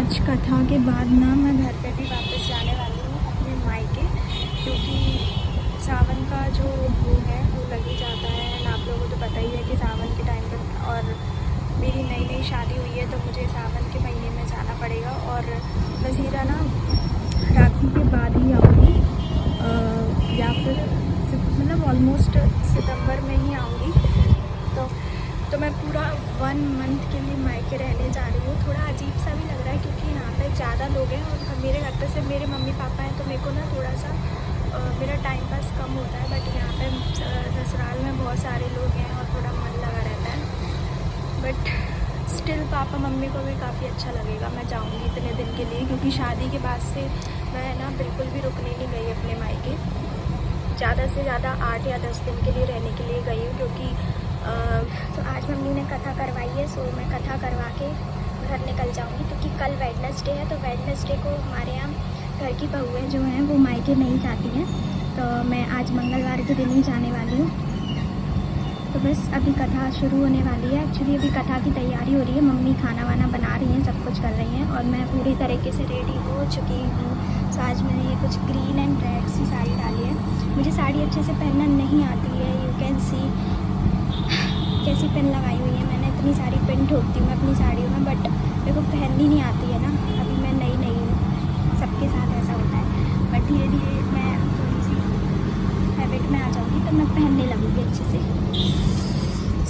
आज कथा के बाद ना मैं घर पे भी वापस जाने वाली हूँ अपने मायके, क्योंकि सावन का जो वो है वो लग ही जाता है। एंड आप लोगों को तो पता ही है कि सावन के टाइम पर, और मेरी नई नई शादी हुई है तो मुझे सावन के महीने में जाना पड़ेगा। और मैं सीधा ना राखी के बाद ही आऊँगी, या फिर मतलब ऑलमोस्ट सितंबर में ही आऊँगी। तो मैं पूरा 1 मंथ के लिए मायके रहने जा रही हूँ। थोड़ा अजीब सा भी लग रहा है क्योंकि यहाँ पे ज़्यादा लोग हैं और मेरे घर पे सिर्फ मेरे मम्मी पापा हैं, तो मेरे को ना थोड़ा सा मेरा टाइम पास कम होता है। बट यहाँ पे ससुराल में बहुत सारे लोग हैं और थोड़ा मन लगा रहता है। बट स्टिल पापा मम्मी को भी काफ़ी अच्छा लगेगा मैं जाऊँगी इतने दिन के लिए, क्योंकि शादी के बाद से मैं ना बिल्कुल भी रुकने नहीं गई अपने मायके। ज़्यादा से ज़्यादा 8 या 10 दिन के लिए रहने के लिए गई हूँ, क्योंकि तो आज मम्मी ने कथा करवाई है, सो मैं कथा करवा के घर निकल जाऊंगी। क्योंकि कल वेडनेसडे है, तो वेडनेसडे को हमारे यहाँ घर की बहुएं जो हैं वो मायके नहीं जाती हैं, तो मैं आज मंगलवार के दिन ही जाने वाली हूँ। तो बस अभी कथा शुरू होने वाली है। एक्चुअली अभी कथा की तैयारी हो रही है, मम्मी खाना वाना बना रही हैं, सब कुछ कर रही हैं और मैं पूरी तरीके से रेडी हो चुकी हूँ। तो आज मैंने ये कुछ ग्रीन एंड रेड सी साड़ी डाली है। मुझे साड़ी अच्छे से पहनना नहीं आती है, यू कैन सी कैसी पिन लगाई हुई है मैंने। इतनी सारी पिन ठोकती हूँ मैं अपनी साड़ियों में, बट मेरे को पहननी नहीं आती है ना, अभी मैं नई नई हूँ, सबके साथ ऐसा होता है। बट धीरे धीरे मैं थोड़ी सी हैबिट में आ जाऊँगी तो मैं पहनने लगूँगी अच्छे से।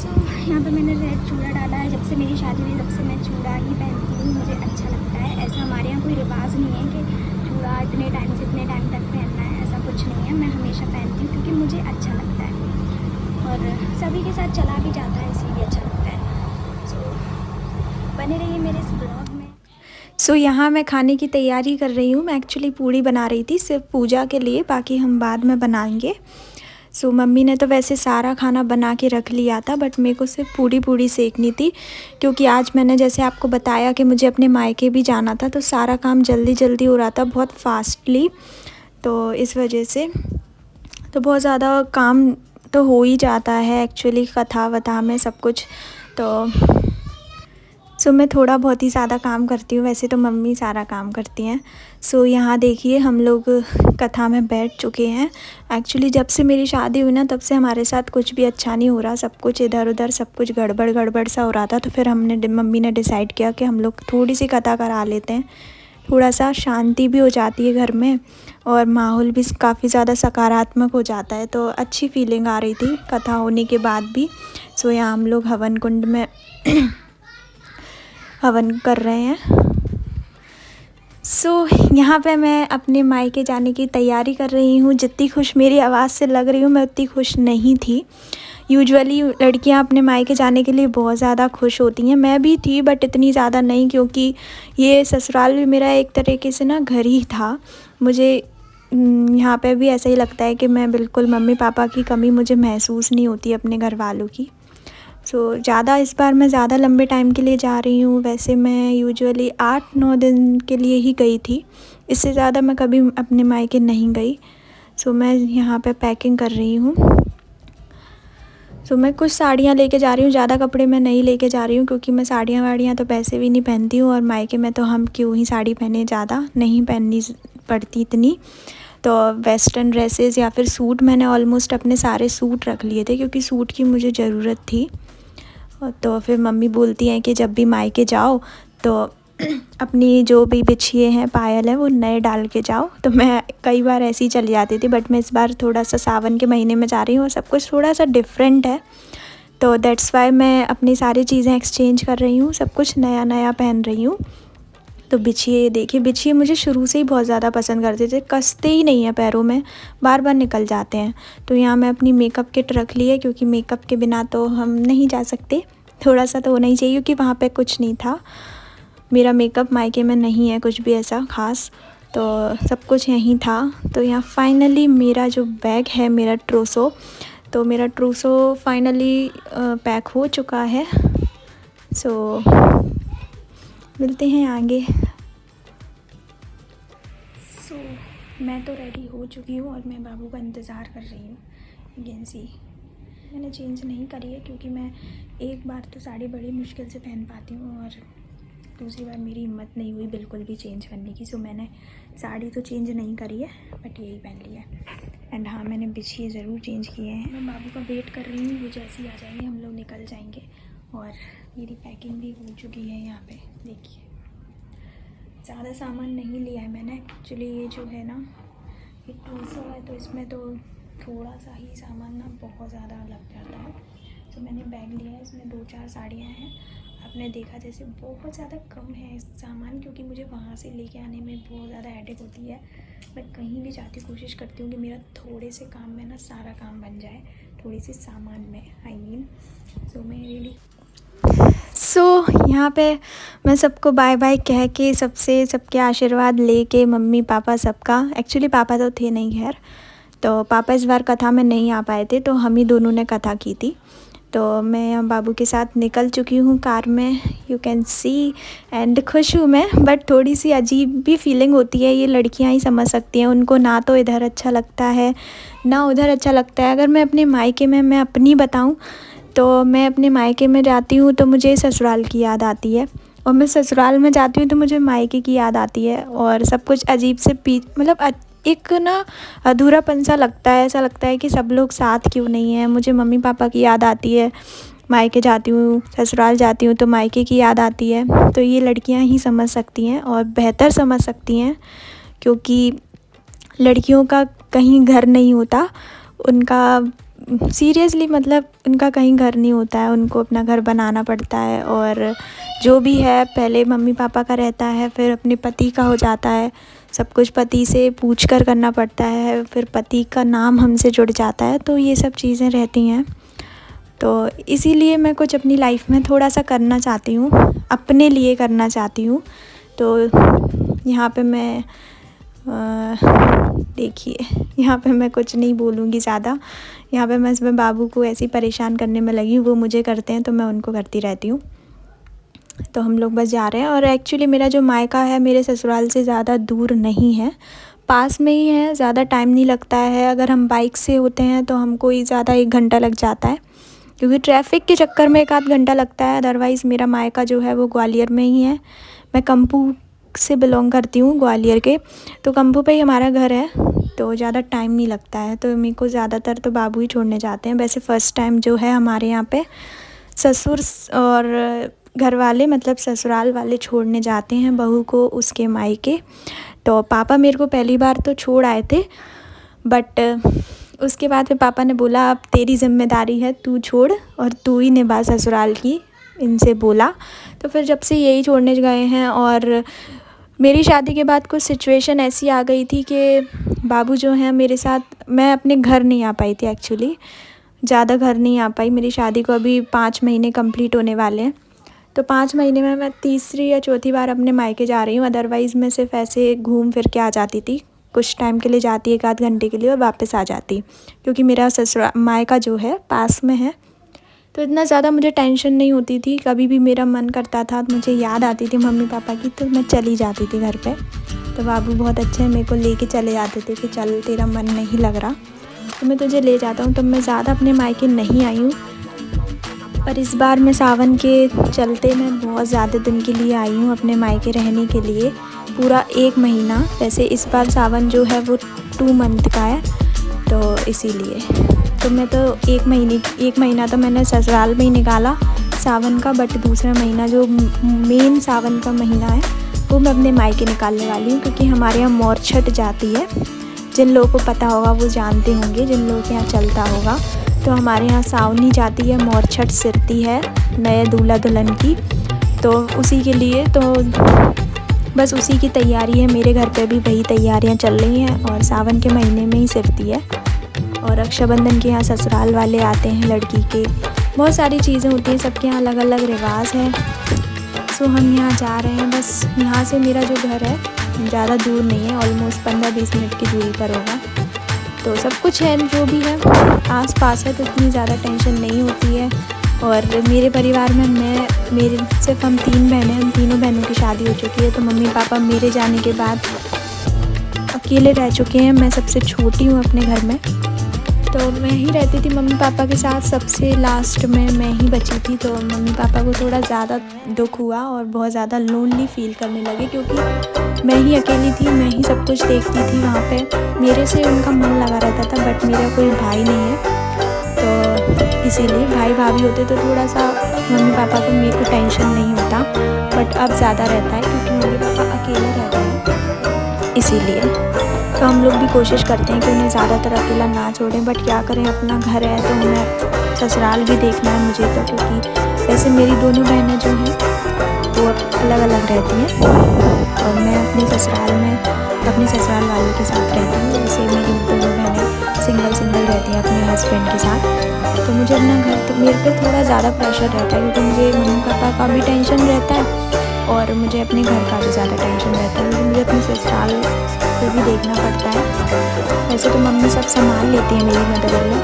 सो यहाँ पे मैंने रेड चूड़ा डाला है। जब से मेरी शादी हुई तब से मैं चूड़ा ही पहनती हूँ, मुझे अच्छा लगता है। ऐसा हमारे यहाँ कोई रिवाज नहीं है कि चूड़ा इतने टाइम से इतने टाइम तक पहनना है, ऐसा कुछ नहीं है। मैं हमेशा पहनती हूँ क्योंकि मुझे अच्छा लगता है और सभी के साथ चला भी जाता है, इसलिए अच्छा लगता है। सो बने रहिए मेरे इस ब्लॉग में। सो यहाँ मैं खाने की तैयारी कर रही हूँ। मैं एक्चुअली पूड़ी बना रही थी सिर्फ पूजा के लिए, बाकी हम बाद में बनाएंगे। सो मम्मी ने तो वैसे सारा खाना बना के रख लिया था, बट मेरे को सिर्फ पूड़ी सेकनी थी, क्योंकि आज मैंने जैसे आपको बताया कि मुझे अपने मायके भी जाना था, तो सारा काम जल्दी जल्दी हो रहा था, बहुत फास्टली। तो इस वजह से तो बहुत ज़्यादा काम तो हो ही जाता है एक्चुअली कथा वथा में सब कुछ। तो मैं थोड़ा बहुत ही ज़्यादा काम करती हूँ, वैसे तो मम्मी सारा काम करती हैं। सो यहाँ देखिए हम लोग कथा में बैठ चुके हैं। एक्चुअली जब से मेरी शादी हुई ना तब से हमारे साथ कुछ भी अच्छा नहीं हो रहा, सब कुछ इधर उधर सब कुछ गड़बड़ सा हो रहा था। तो फिर मम्मी ने डिसाइड किया कि हम लोग थोड़ी सी कथा करा लेते हैं, थोड़ा सा शांति भी हो जाती है घर में और माहौल भी काफ़ी ज़्यादा सकारात्मक हो जाता है। तो अच्छी फीलिंग आ रही थी कथा होने के बाद भी। सो यहाँ हम लोग हवन कुंड में हवन कर रहे हैं। सो यहाँ पे मैं अपने मायके जाने की तैयारी कर रही हूँ। जितनी खुश मेरी आवाज़ से लग रही हूँ मैं उतनी खुश नहीं थी। यूजुअली लड़कियाँ अपने मायके जाने के लिए बहुत ज़्यादा खुश होती हैं, मैं भी थी बट इतनी ज़्यादा नहीं, क्योंकि ये ससुराल भी मेरा एक तरीके से ना घर ही था। मुझे यहाँ पे भी ऐसा ही लगता है कि मैं बिल्कुल मम्मी पापा की कमी मुझे महसूस नहीं होती अपने घर वालों की। सो ज़्यादा इस बार मैं ज़्यादा लंबे टाइम के लिए जा रही हूँ। वैसे मैं यूजुअली 8-9 दिन के लिए ही गई थी, इससे ज़्यादा मैं कभी अपने मायके नहीं गई। सो मैं यहाँ पे पैकिंग कर रही हूँ। सो मैं कुछ साड़ियाँ लेके जा रही हूँ, ज़्यादा कपड़े मैं नहीं लेके जा रही हूँ, क्योंकि मैं साड़ियाँ वाड़ियाँ तो पैसे भी नहीं पहनती हूँ और मायके में तो हम क्यों ही साड़ी पहने, ज़्यादा नहीं पहननी पड़ती इतनी। तो वेस्टर्न ड्रेसेस या फिर सूट मैंने ऑलमोस्ट अपने सारे सूट रख लिए थे, क्योंकि सूट की मुझे ज़रूरत थी। तो फिर मम्मी बोलती हैं कि जब भी मायके जाओ तो अपनी जो भी बिछिए हैं पायल हैं वो नए डाल के जाओ। तो मैं कई बार ऐसे ही चली जाती थी, बट मैं इस बार थोड़ा सा सावन के महीने में जा रही हूँ और सब कुछ थोड़ा सा डिफरेंट है, तो दैट्स वाई मैं अपनी सारी चीज़ें एक्सचेंज कर रही हूँ, सब कुछ नया नया पहन रही हूँ। तो बिछिए देखिए, बिछिए मुझे शुरू से ही बहुत ज़्यादा पसंद करते थे, कसते ही नहीं है पैरों में, बार बार निकल जाते हैं। तो यहाँ मैं अपनी मेकअप किट रख ली है, क्योंकि मेकअप के बिना तो हम नहीं जा सकते, थोड़ा सा तो होना ही चाहिए, क्योंकि वहाँ पे कुछ नहीं था। मेरा मेकअप मायके में नहीं है कुछ भी ऐसा ख़ास, तो सब कुछ यहीं था। तो यहाँ फाइनली मेरा जो बैग है, मेरा ट्रोसो, तो मेरा ट्रोसो फाइनली पैक हो चुका है। सो मिलते हैं आगे। सो मैं तो रेडी हो चुकी हूँ और मैं बाबू का इंतज़ार कर रही हूँ। अगेन सी मैंने चेंज नहीं करी है, क्योंकि मैं एक बार तो साड़ी बड़ी मुश्किल से पहन पाती हूँ और दूसरी बार मेरी हिम्मत नहीं हुई बिल्कुल भी चेंज करने की। सो मैंने साड़ी तो चेंज नहीं करी है, बट यही पहन लिया है। एंड हाँ, मैंने बिछिए ज़रूर चेंज किए हैं। मैं बाबू का वेट कर रही हूँ, वो जैसे ही आ जाएंगे हम लोग निकल जाएंगे। और मेरी पैकिंग भी हो चुकी है। यहाँ पे देखिए, ज़्यादा सामान नहीं लिया है मैंने एक्चुअली। ये जो है ना, ये 200 है, तो इसमें तो थोड़ा सा ही सामान ना बहुत ज़्यादा लग जाता है। तो मैंने बैग लिया है, इसमें 2-4 साड़ियाँ हैं। आपने देखा जैसे बहुत ज़्यादा कम है सामान, क्योंकि मुझे वहाँ से लेके आने में बहुत ज़्यादा हेडेक होती है। मैं कहीं भी जाती कोशिश करती हूँ कि मेरा थोड़े से काम में ना सारा काम बन जाए, थोड़ी सी सामान में आई मीन। सो मैं रियली यहाँ पे मैं सबको बाय बाय कह के सबके आशीर्वाद लेके, मम्मी पापा सबका, एक्चुअली पापा तो थे नहीं खैर, तो पापा इस बार कथा में नहीं आ पाए थे, तो हम ही दोनों ने कथा की थी। तो मैं बाबू के साथ निकल चुकी हूँ कार में, यू कैन सी। एंड खुश हूँ मैं, बट थोड़ी सी अजीब भी फीलिंग होती है। ये लड़कियाँ ही समझ सकती हैं, उनको ना तो इधर अच्छा लगता है ना उधर अच्छा लगता है। अगर मैं अपने मायके में मैं अपनी बताऊँ तो मैं अपने मायके में जाती हूँ तो मुझे ससुराल की याद आती है, और मैं ससुराल में जाती हूँ तो मुझे मायके की याद आती है। और सब कुछ अजीब से मतलब एक ना अधूरापन सा लगता है। ऐसा लगता है कि सब लोग साथ क्यों नहीं हैं। मुझे मम्मी पापा की याद आती है, मायके जाती हूँ, ससुराल जाती हूँ तो मायके की याद आती है। तो ये लड़कियाँ ही समझ सकती हैं और बेहतर समझ सकती हैं, क्योंकि लड़कियों का कहीं घर नहीं होता। उनका सीरियसली मतलब उनका कहीं घर नहीं होता है, उनको अपना घर बनाना पड़ता है। और जो भी है पहले मम्मी पापा का रहता है, फिर अपने पति का हो जाता है। सब कुछ पति से पूछ कर करना पड़ता है, फिर पति का नाम हमसे जुड़ जाता है। तो ये सब चीज़ें रहती हैं। तो इसीलिए मैं कुछ अपनी लाइफ में थोड़ा सा करना चाहती हूँ, अपने लिए करना चाहती हूँ। तो यहाँ पे मैं देखिए, यहाँ पे मैं कुछ नहीं बोलूँगी ज़्यादा। यहाँ पे मैं इसमें बाबू को ऐसे ही परेशान करने में लगी हूँ। वो मुझे करते हैं तो मैं उनको करती रहती हूँ। तो हम लोग बस जा रहे हैं। और एक्चुअली मेरा जो मायका है मेरे ससुराल से ज़्यादा दूर नहीं है, पास में ही है। ज़्यादा टाइम नहीं लगता है। अगर हम बाइक से होते हैं तो हमको ही ज़्यादा 1 घंटा लग जाता है, क्योंकि ट्रैफिक के चक्कर में 1 आध घंटा लगता है। अदरवाइज़ मेरा मायका जो है वो ग्वालियर में ही है। मैं कंपू से बिलोंग करती हूँ, ग्वालियर के, तो कंपू पे ही हमारा घर है। तो ज़्यादा टाइम नहीं लगता है। तो मेरे को ज़्यादातर तो बाबू ही छोड़ने जाते हैं। वैसे फ़र्स्ट टाइम जो है हमारे यहाँ पे ससुर और घर वाले मतलब ससुराल वाले छोड़ने जाते हैं बहू को उसके मायके। तो पापा मेरे को पहली बार तो छोड़ आए थे, बट उसके बाद फिर पापा ने बोला अब तेरी ज़िम्मेदारी है, तू छोड़ और तू ही निभा ससुराल की, इनसे बोला। तो फिर जब से यही छोड़ने गए हैं। और मेरी शादी के बाद कुछ सिचुएशन ऐसी आ गई थी कि बाबू जो हैं मेरे साथ, मैं अपने घर नहीं आ पाई थी एक्चुअली, ज़्यादा घर नहीं आ पाई। मेरी शादी को अभी 5 महीने कंप्लीट होने वाले हैं। तो 5 महीने में मैं तीसरी या चौथी बार अपने मायके जा रही हूँ। अदरवाइज़ मैं सिर्फ ऐसे घूम फिर के आ जाती थी, कुछ टाइम के लिए जाती 1 आध घंटे के लिए और वापस आ जाती, क्योंकि मेरा ससुराल मायका जो है पास में है। तो इतना ज़्यादा मुझे टेंशन नहीं होती थी। कभी भी मेरा मन करता था, मुझे याद आती थी मम्मी पापा की, तो मैं चली जाती थी घर पे। तो बाबू बहुत अच्छे मेरे को लेके चले जाते थे कि चल तेरा मन नहीं लग रहा तो मैं तुझे ले जाता हूँ। तो मैं ज़्यादा अपने मायके नहीं आई हूँ, पर इस बार मैं सावन के चलते मैं बहुत ज़्यादा दिन के लिए आई हूँ अपने मायके रहने के लिए, पूरा 1 महीना। वैसे इस बार सावन जो है वो 2 मंथ का है, तो इसीलिए तो मैं तो 1 महीना तो मैंने ससुराल में ही निकाला सावन का, बट दूसरा महीना जो मेन सावन का महीना है वो मैं अपने मायके निकालने वाली हूँ। क्योंकि हमारे यहाँ मोर छठ जाती है, जिन लोगों को पता होगा वो जानते होंगे, जिन लोगों के यहाँ चलता होगा। तो हमारे यहाँ सावनी जाती है, मोर छठ सिरती है नए दूल्हा दुल्हन की, तो उसी के लिए तो बस उसी की तैयारी है। मेरे घर पे भी वही तैयारियां चल रही हैं और सावन के महीने में ही सिरती है। और रक्षाबंधन के यहाँ ससुराल वाले आते हैं लड़की के, बहुत सारी चीज़ें होती हैं, सबके यहाँ अलग अलग रिवाज है। सो हम यहाँ जा रहे हैं। बस यहाँ से मेरा जो घर है ज़्यादा दूर नहीं है, ऑलमोस्ट 15-20 मिनट की दूरी पर होगा। तो सब कुछ है, जो भी है आस पास है, तो इतनी ज़्यादा टेंशन नहीं होती है। और मेरे परिवार में मेरे सिर्फ हम 3 बहनें, हम तीनों बहनों की शादी हो चुकी है। तो मम्मी पापा मेरे जाने के बाद अकेले रह चुके हैं। मैं सबसे छोटी हूँ अपने घर में। तो मैं ही रहती थी मम्मी पापा के साथ, सबसे लास्ट में मैं ही बची थी। तो मम्मी पापा को थोड़ा ज़्यादा दुख हुआ और बहुत ज़्यादा लोनली फील करने लगे, क्योंकि मैं ही अकेली थी, मैं ही सब कुछ देखती थी वहाँ पे। मेरे से उनका मन लगा रहता था, बट मेरा कोई भाई नहीं है, तो इसीलिए भाई भाभी होते तो थोड़ा सा मम्मी पापा को मेरे को टेंशन नहीं होता, बट अब ज़्यादा रहता है क्योंकि मम्मी पापा अकेले रहते हैं, इसीलिए। तो हम लोग भी कोशिश करते हैं कि उन्हें ज़्यादातर अकेला ना छोड़ें, बट क्या करें, अपना घर है तो उन्हें ससुराल भी देखना है मुझे तो, क्योंकि वैसे मेरी दोनों बहनें जो हैं वो अलग अलग रहती हैं और मैं अपने ससुराल में अपने ससुराल वालों के साथ रहती हूँ। जैसे मेरी दोनों बहनें सिंगल रहती हैं अपने हस्बैंड के साथ। तो मुझे अपना घर, तो मेरे पे थोड़ा ज़्यादा प्रेशर रहता है, क्योंकि मुझे मम्मी पापा का भी टेंशन रहता है और मुझे अपने घर का भी ज़्यादा टेंशन रहता है, क्योंकि मुझे अपने ससुराल को भी देखना पड़ता है। वैसे तो मम्मी सब संभाल लेती हैं मेरी मदर इन लॉ,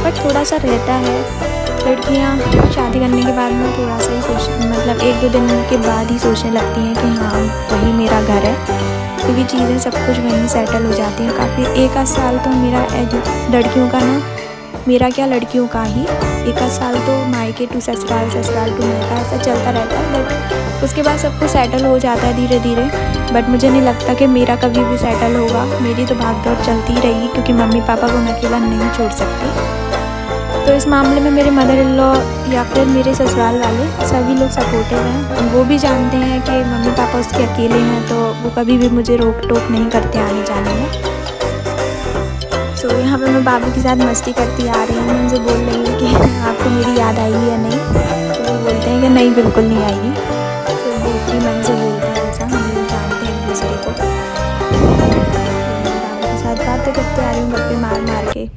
बट थोड़ा सा रहता है। लड़कियाँ शादी करने के बाद में थोड़ा सा ही मतलब 1-2 दिन के बाद ही सोचने लगती हैं कि हाँ वही मेरा घर है, क्योंकि चीज़ें सब कुछ वहीं सेटल हो जाती हैं। काफ़ी 1 साल तो मेरा लड़कियों का ना, मेरा क्या लड़कियों का ही 1 साल तो मायके टू ससुराल, ससुराल टू मायका ऐसा चलता रहता है, बट उसके बाद सब कुछ सेटल हो जाता है धीरे धीरे। बट मुझे नहीं लगता कि मेरा कभी भी सेटल होगा, मेरी तो भाग दौड़ चलती ही रहेगी, क्योंकि मम्मी पापा को मैं अकेला नहीं छोड़ सकती। तो इस मामले में मेरे मदर इन लॉ या फिर मेरे ससुराल वाले सभी लोग सपोर्टिव हैं। वो भी जानते हैं कि मम्मी पापा उसके अकेले हैं, तो वो कभी भी मुझे रोक टोक नहीं करते आने जाने में। तो यहाँ पे मैं बाबू के साथ मस्ती करती आ रही हूँ। मैं उनसे बोल रही हूँ कि आपको मेरी याद आएगी या नहीं, तो वो बोलते हैं कि नहीं बिल्कुल नहीं आएगी। तो दूसरी मन से बोलते हैं ऐसा, हम लोग जानते हैं एक दूसरे को। बाबू के साथ बातें करते आ रही हूँ, गप्पे मार मार के।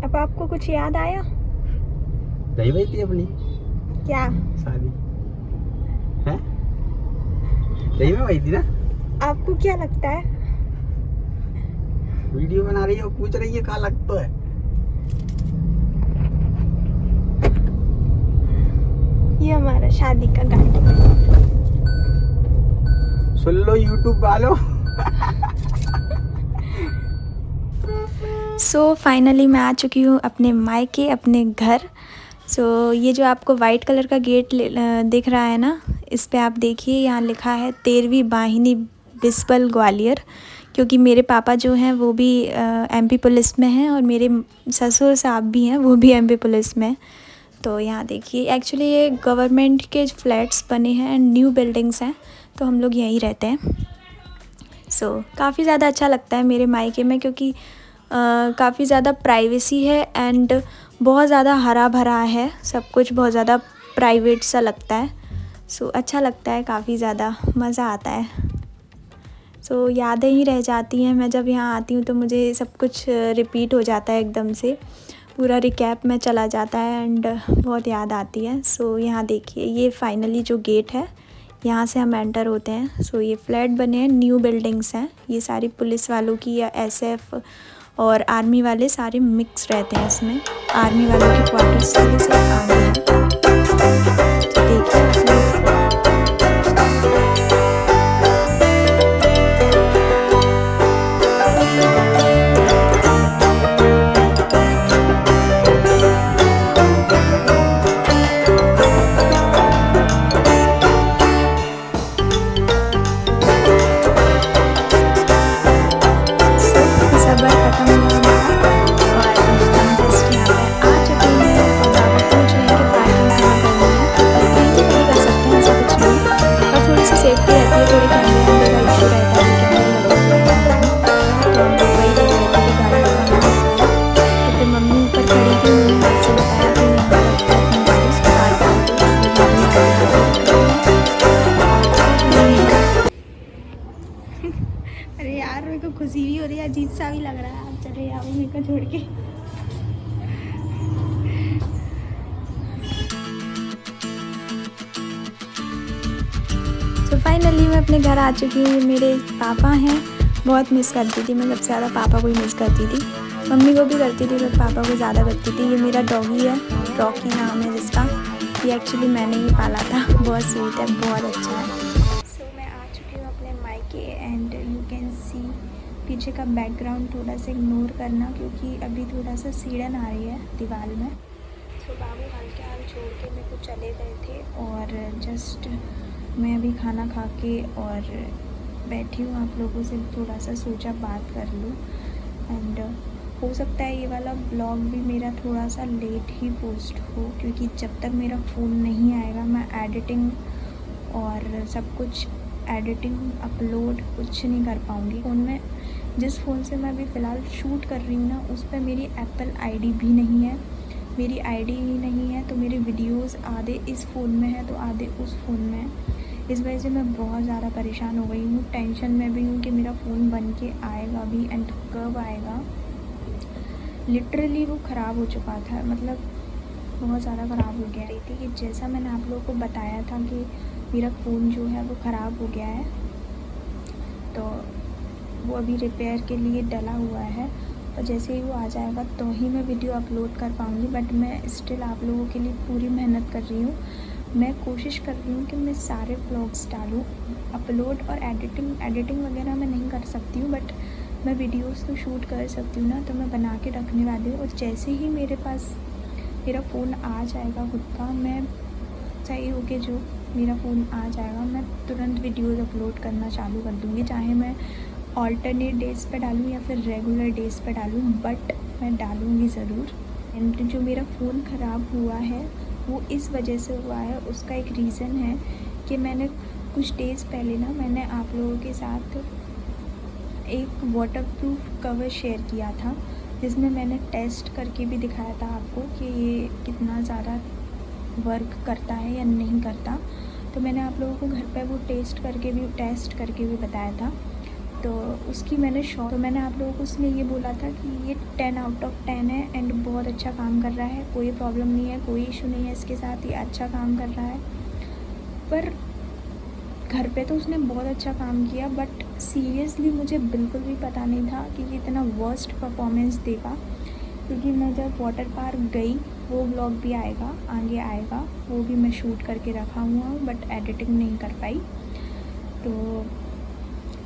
अब आपको कुछ याद आया? नहीं भाई थी अपनी क्या शादी है, सही में भाई थी ना? आपको क्या लगता है? वीडियो बना रही है और पूछ रही है कहाँ लगता है। ये हमारा शादी का गाना सुन लो यूट्यूब वालों। सो फाइनली मैं आ चुकी हूँ अपने मायके, अपने घर। सो ये जो आपको वाइट कलर का गेट दिख रहा है ना, इस पे आप देखिए यहाँ लिखा है 13वीं वाहिनी बिस्बल ग्वालियर, क्योंकि मेरे पापा जो हैं वो भी एमपी पुलिस में हैं और मेरे ससुर साहब भी हैं, वो भी एमपी पुलिस में। तो यहाँ देखिए, एक्चुअली ये गवर्नमेंट के फ्लैट्स बने हैं एंड न्यू बिल्डिंग्स हैं, तो हम लोग यहीं रहते हैं। सो काफ़ी ज़्यादा अच्छा लगता है मेरे मायके में, क्योंकि काफ़ी ज़्यादा प्राइवेसी है एंड बहुत ज़्यादा हरा भरा है, सब कुछ बहुत ज़्यादा प्राइवेट सा लगता है। सो अच्छा लगता है, काफ़ी ज़्यादा मज़ा आता है। सो यादें ही रह जाती हैं। मैं जब यहाँ आती हूँ तो मुझे सब कुछ रिपीट हो जाता है, एकदम से पूरा रिकैप में चला जाता है एंड बहुत याद आती है। सो यहाँ देखिए, ये फाइनली जो गेट है, यहाँ से हम एंटर होते हैं। सो ये फ्लैट बने हैं, न्यू बिल्डिंग्स हैं, ये सारी पुलिस वालों की या एसएफ और आर्मी वाले सारे मिक्स रहते हैं इसमें। आर्मी वालों के क्वार्टर्स से आगे हैं, तो देखिए खुशी भी हो रही है, अजीब सा भी लग रहा है। आप चले आओ मेरे को छोड़ के। तो फाइनली मैं अपने घर आ चुकी हूँ। मेरे पापा हैं, बहुत मिस करती थी मैं, सबसे ज़्यादा पापा को ही मिस करती थी। मम्मी को भी करती थी बट पापा को ज़्यादा करती थी। ये मेरा डॉगी है, रॉकी नाम है जिसका। ये एक्चुअली मैंने ही पाला था। बहुत स्वीट है, बहुत अच्छा है। सो मैं आ चुकी हूँ अपने मायके एंड यू कैन सी पीछे का बैकग्राउंड थोड़ा सा इग्नोर करना क्योंकि अभी थोड़ा सा सीढ़न आ रही है दीवार में। सो बाबू हल्के हाल छोड़ के मेरे को चले गए थे और जस्ट मैं अभी खाना खा के और बैठी हूँ आप लोगों से थोड़ा सा सोचा बात कर लूँ। एंड हो सकता है ये वाला ब्लॉग भी मेरा थोड़ा सा लेट ही पोस्ट हो क्योंकि जब तक मेरा फ़ोन नहीं आएगा मैं एडिटिंग और सब कुछ एडिटिंग अपलोड कुछ नहीं कर पाऊँगी। फ़ोन में जिस फ़ोन से मैं अभी फ़िलहाल शूट कर रही हूँ ना उस पर मेरी एप्पल आईडी भी नहीं है, मेरी आईडी ही नहीं है। तो मेरे वीडियोस आधे इस फ़ोन में है तो आधे उस फ़ोन में है। इस वजह से मैं बहुत ज़्यादा परेशान हो गई हूँ, टेंशन में भी हूँ कि मेरा फ़ोन बन के आएगा भी एंड कब आएगा। लिटरली वो ख़राब हो चुका था, मतलब बहुत ज़्यादा ख़राब हो गया रही थी कि जैसा मैंने आप लोगों को बताया था कि मेरा फ़ोन जो है वो ख़राब हो गया है। तो वो अभी रिपेयर के लिए डला हुआ है और जैसे ही वो आ जाएगा तो ही मैं वीडियो अपलोड कर पाऊँगी। बट मैं स्टिल आप लोगों के लिए पूरी मेहनत कर रही हूँ। मैं कोशिश कर रही हूँ कि मैं सारे व्लॉग्स डालूँ। अपलोड और एडिटिंग वगैरह मैं नहीं कर सकती हूँ बट मैं वीडियोस तो शूट कर सकती हूँ ना, तो मैं बना के रखने वाली हूँ। और जैसे ही मेरे पास मेरा फ़ोन आ जाएगा खुद का, मैं सही हो के जो मेरा फ़ोन आ जाएगा मैं तुरंत वीडियोस अपलोड करना चालू कर दूँगी। चाहे मैं ऑल्टरनेट डेज़ पे डालूँ या फिर रेगुलर डेज़ पे डालूँ बट मैं डालूँगी ज़रूर। एंड जो मेरा फ़ोन ख़राब हुआ है वो इस वजह से हुआ है, उसका एक रीज़न है कि मैंने कुछ डेज़ पहले ना मैंने आप लोगों के साथ एक वाटरप्रूफ कवर शेयर किया था जिसमें मैंने टेस्ट करके भी दिखाया था आपको कि ये कितना ज़्यादा वर्क करता है या नहीं करता। तो मैंने आप लोगों को घर पे वो टेस्ट करके भी बताया था। तो उसकी मैंने आप लोगों को उसमें ये बोला था कि ये 10 आउट ऑफ 10 है एंड बहुत अच्छा काम कर रहा है, कोई प्रॉब्लम नहीं है, कोई इशू नहीं है इसके साथ, ये अच्छा काम कर रहा है। पर घर पे तो उसने बहुत अच्छा काम किया बट सीरियसली मुझे बिल्कुल भी पता नहीं था कि ये इतना वर्स्ट परफॉर्मेंस देगा। क्योंकि मैं जब वाटर पार्क गई वो व्लॉग भी आगे आएगा, वो भी मैं शूट करके रखा हुआ हूँ बट एडिटिंग नहीं कर पाई। तो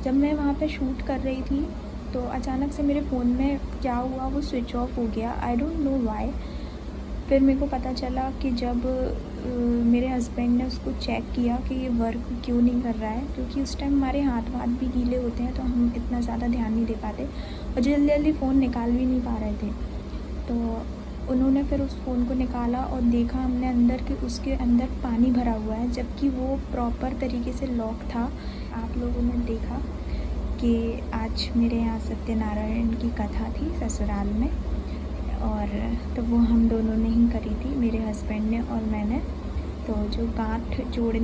जब मैं वहाँ पे शूट कर रही थी तो अचानक से मेरे फ़ोन में क्या हुआ, वो स्विच ऑफ हो गया। I don't know why. फिर मेरे को पता चला कि जब मेरे हस्बैंड ने उसको चेक किया कि ये वर्क क्यों नहीं कर रहा है, क्योंकि उस टाइम हमारे हाथ भी गीले होते हैं तो हम इतना ज़्यादा ध्यान नहीं दे पाते और जल्दी फ़ोन निकाल भी नहीं पा रहे थे। तो उन्होंने फिर उस फ़ोन को निकाला और देखा हमने अंदर कि उसके अंदर पानी भरा हुआ है, जबकि वो प्रॉपर तरीके से लॉक था। आप लोगों ने देखा कि आज मेरे यहाँ सत्यनारायण की कथा थी ससुराल में और तो वो हम दोनों ने ही करी थी, मेरे हस्बैंड ने और मैंने। तो जो गांठ जोड़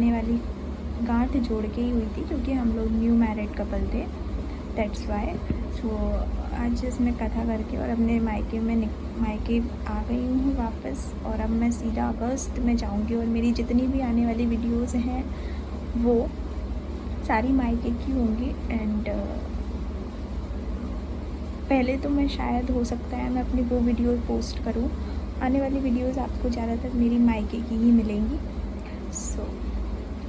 के ही हुई थी क्योंकि हम लोग न्यू मैरिड कपल थे, दैट्स वाई। सो आज इसमें कथा करके और अपने मायके आ गई हूँ वापस और अब मैं सीधा अगस्त में जाऊँगी और मेरी जितनी भी आने वाली वीडियोज़ हैं वो सारी मायके की होंगी। एंड पहले तो मैं शायद हो सकता है मैं अपनी वो वीडियो पोस्ट करूँ, आने वाली वीडियोज़ आपको ज़्यादातर मेरी मायके की ही मिलेंगी। सो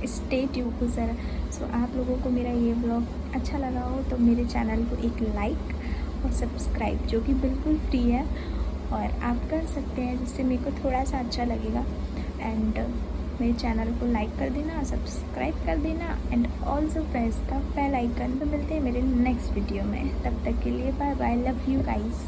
स्टे ट्यून्ड ज़रा। सो आप लोगों को मेरा ये व्लॉग अच्छा लगा हो तो मेरे चैनल को एक लाइक और सब्सक्राइब जो कि बिल्कुल फ्री है और आप कर सकते हैं, जिससे मेरे को थोड़ा सा अच्छा लगेगा। एंड मेरे चैनल को लाइक कर देना, सब्सक्राइब कर देना and also press the bell icon. तो मिलते हैं मेरे नेक्स्ट वीडियो में, तब तक के लिए bye bye, love you guys.